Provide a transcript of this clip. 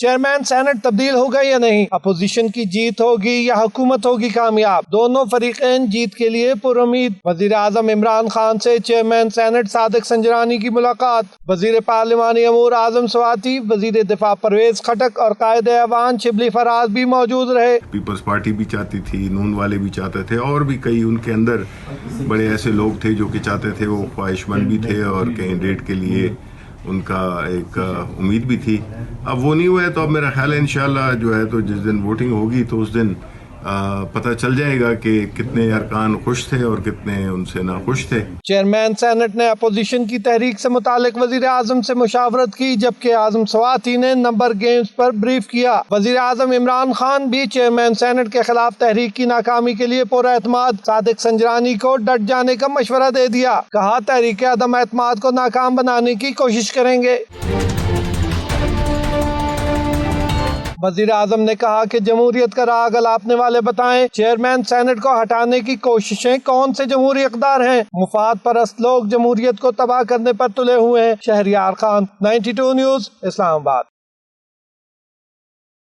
Chairman senate تبدیل ہوگا یا نہیں؟ اپوزیشن کی جیت ہوگی یا حکومت ہوگی کامیاب؟ دونوں فریقین جیت کے لیے پر امید۔ وزیر اعظم عمران خان سے چیئرمین سینٹ صادق سنجرانی کی ملاقات۔ وزیر پارلیمانی امور اعظم سواتی، وزیر دفاع پرویز خٹک اور قائد ایوان شبلی فراز بھی موجود رہے۔ پیپلز پارٹی بھی چاہتی تھی، نون والے بھی چاہتے تھے، اور بھی کئی ان کے اندر بڑے ایسے لوگ تھے جو کہ چاہتے تھے، وہ خواہش مند بھی تھے اور کینڈیڈیٹ کے لیے ان کا ایک امید بھی تھی۔ اب وہ نہیں ہوا ہے تو اب میرا خیال ہے انشاءاللہ جو ہے تو جس دن ووٹنگ ہوگی تو اس دن پتہ چل جائے گا کہ کتنے ارکان خوش تھے اور کتنے ان سے ناخوش تھے۔ چیئرمین سینٹ نے اپوزیشن کی تحریک سے متعلق وزیر اعظم سے مشاورت کی، جبکہ اعظم سواتی نے نمبر گیمز پر بریف کیا۔ وزیر اعظم عمران خان بھی چیئرمین سینٹ کے خلاف تحریک کی ناکامی کے لیے پر اعتماد صادق سنجرانی کو ڈٹ جانے کا مشورہ دے دیا۔ کہا تحریک عدم اعتماد کو ناکام بنانے کی کوشش کریں گے۔ وزیر اعظم نے کہا کہ جمہوریت کا راہ گلاپنے والے بتائیں چیئرمین سینٹ کو ہٹانے کی کوششیں کون سے جمہوری اقدار ہیں؟ مفاد پرست لوگ جمہوریت کو تباہ کرنے پر تلے ہوئے ہیں۔ شہریار خان، 92 نیوز، اسلام آباد۔